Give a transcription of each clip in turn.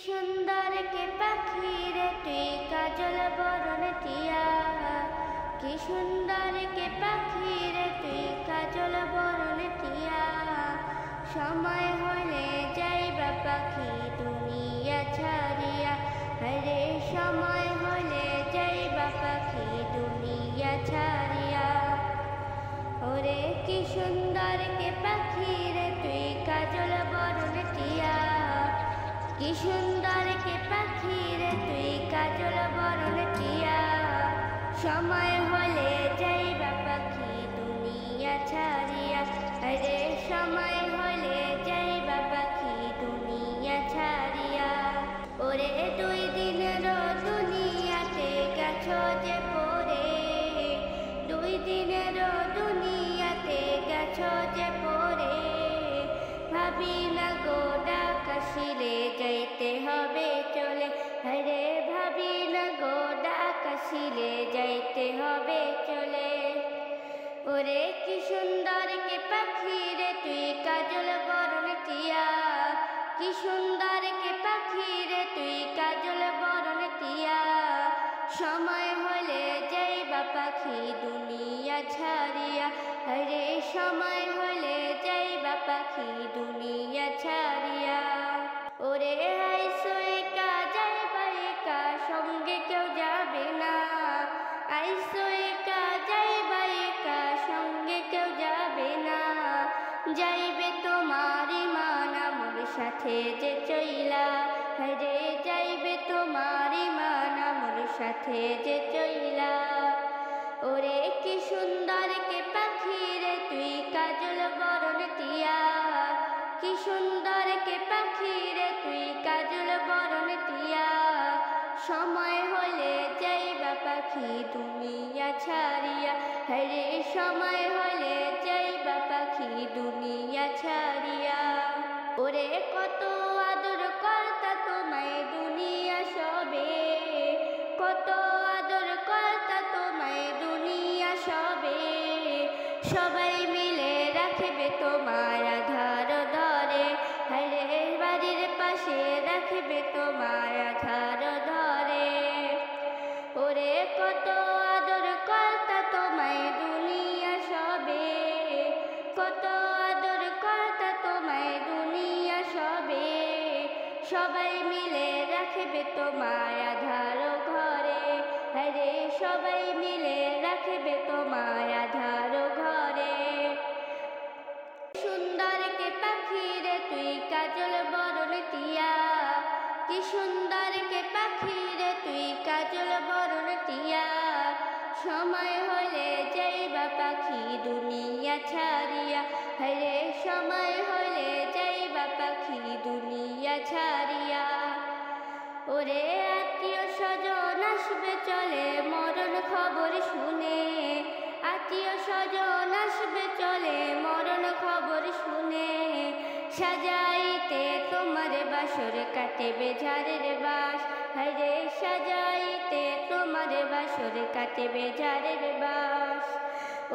সুন্দর কে পাখি রে তুই কাজল বরণ টিয়া, কি সুন্দর কে পাখি রে তুই কাজল বরণ টিয়া। সময় হলে যাইবা পাখি দুনিয়া ছাড়িয়া, হরে সময় হলে যাইবা পাখি দুনিয়া ছাড়িয়া। ওরে কি সুন্দর কে পাখি রে তুই কাজল বরণ টিয়া, কি সুন্দর কে পাখি রে তুই কাজল বরণ টিয়া। সময় হলে যাইবা পাখি দুনিয়া ছাড়িয়া, আরে সময় হলে যাইবা পাখি দুনিয়া ছাড়িয়া। ওরে দুই দিনের দুনিয়াতে গেছো যে পরে, দুই দিনের দুনিয়াতে গেছো যে পরে। ভাবি না গো ডাকাশিলে যাইতে হবে চলে, হরে ভাবি না গো ডাকাশিলে যাইতে হবে চলে। ওরে কি সুন্দর কে পাখি রে তুই কাজল বরণ টিয়া, কি সুন্দর কে পাখি রে তুই কাজল বরণ টিয়া। সময় হলে যাইবা পাখি দুনিয়া ছাড়িয়া, হরে সময় হলে যাইবা পাখি দুনিয়া ছাড়িয়া। ওরে আইসো একা যাইবা একা সঙ্গে কেউ যাবে না, আইসো একা যাইবা একা সঙ্গে কেউ যাবে না। যাইবে তোমার ইমান আমার সাথে যে চইলা, হরে যাইবে তোমার ইমান আমার সাথে যে চইলা। ওরে কি সুন্দর কে পাখি রে তুই কাজল বরণ টিয়া, কি সুন্দর কে পাখি রে তুই কাজল বরণ টিয়া। সময় হলে যাইবা পাখি দুনিয়া ছাড়িয়া, হরে সময় হলে যাইবা পাখি দুনিয়া ছাড়িয়া। ওরে কত আদর কর্তা তোমায় দুনিয়া সবে, কত আদর কর্তা তোমায় দুনিয়া সবে। সবাই মিলে রাখবে তোমার আধার ধরে, হরে বাড়ির পাশে রাখবে তোমার আধার ধরে। ওরে কত আদর কর্তা তোমায় দুনিয়া সবে, কত আদর কর্তা তোমায় দুনিয়া সবে। সবাই মিলে রাখবে তোমার আধার ঘরে, হরে সবাই মিলে রাখবে তোমার আধার ঘরে। সুন্দর কে পাখি রে তুই কাজল বরণ টিয়া, কি সুন্দর কে পাখি রে তুই কাজল বরণ টিয়া। সময় হলে যাইবা পাখি দুনিয়া ছাড়িয়া, হরে সময় হলে যাইবা পাখি দুনিয়া ছাড়িয়া। ওরে আত্মীয় স্বজন আসবে চলে মরণ খবর শুনে, আত্মীয় স্বজন আসবে চলে মরণ খবর শুনে। সাজাইতে তোমার বাসর কাটবে ঝাড়ের বাস, হরে সাজাইতে তোমার বাসর কাটবে ঝাড়ের বাস।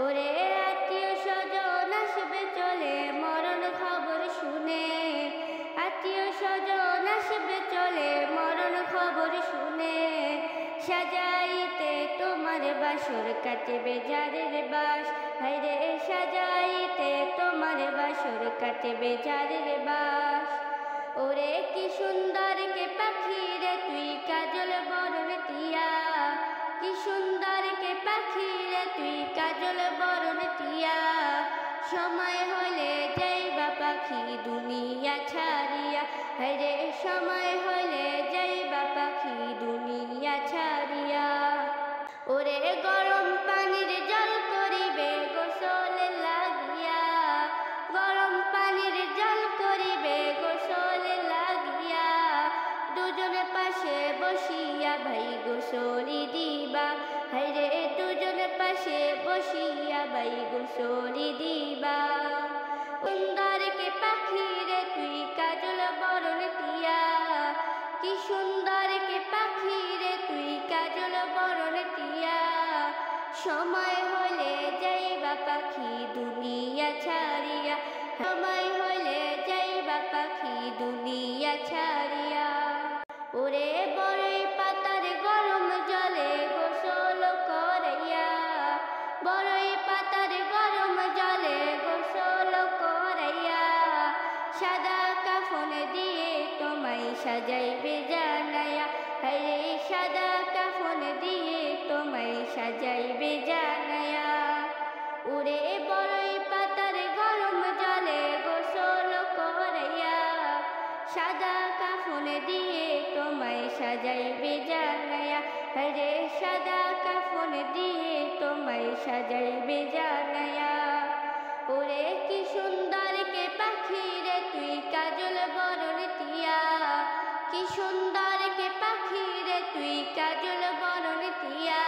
ওরে আত্মীয় স্বজন আসবে চলে মরণ খবর শুনে, আত্মীয় স্বজন আসবে চলে মরণ খবর শুনে। সাজাইতে তোমার বাসর কাটবে ঝাড়ের বাস, হরে সাজাইতে তোমার বাসর কাটবে ঝাড়ের বাস। ওরে কি সুন্দর কে পাখি রে তুই কাজল বরণ টিয়া, কি সুন্দর কে পাখি রে তুই কাজল বরণ টিয়া। সময় হলে যাইবা পাখি দুনিয়া ছাড়িয়া, হরে সময় হলে যাইবা পাখি দুনিয়া ছাড়িয়া। ওরে গরম পানির জল করিবে গোসল লাগিয়া, গরম পানির জল করিবে গোসল লাগিয়া। দুজনে পাশে বসিয়া ভাই গোসলি দিবা, হরে দুজনে পাশে বসিয়া ভাই গোসলি দিবা। সুন্দর কে পাখি রে তুই কাজল বরণ টিয়া, কি সুন্দর কে পাখি রে তুই কাজল বরণ টিয়া। সময় হলে যাইবা পাখি দুনিয়া ছাড়িয়া, সময় হলে যাইবা পাখি দুনিয়া ছাড়িয়া। ওরে বড়ই পাতার গরম জলে গোসল করাইয়া, বড়ই পাতার গরম জলে গোসল করাইয়া, সাদা কাফন দিয়ে তোমায় সাজাইবে জানাইয়া, হায়রে সাদা কাফন দিয়ে তোমায় সাজাইবে জানাইয়া। ওরে বড়ই পাতার গরম জলে গোসল করাইয়া, সাদা কাফন দিয়ে তোমায় সাজাইবে জানাইয়া, হায়রে সাদা কাফন দিয়ে তোমায় সাজাইবে জানাইয়া। ওরে কি সুন্দর কে পাখি রে তুই কাজল বরণ তিয়া, কি সুন্দর কে পাখি রে তুই কাজল বরণ তিয়া,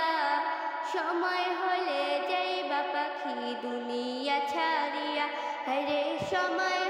সময় হলে যাইবা পাখি দুনিয়া ছাড়িয়া, হায়রে সময়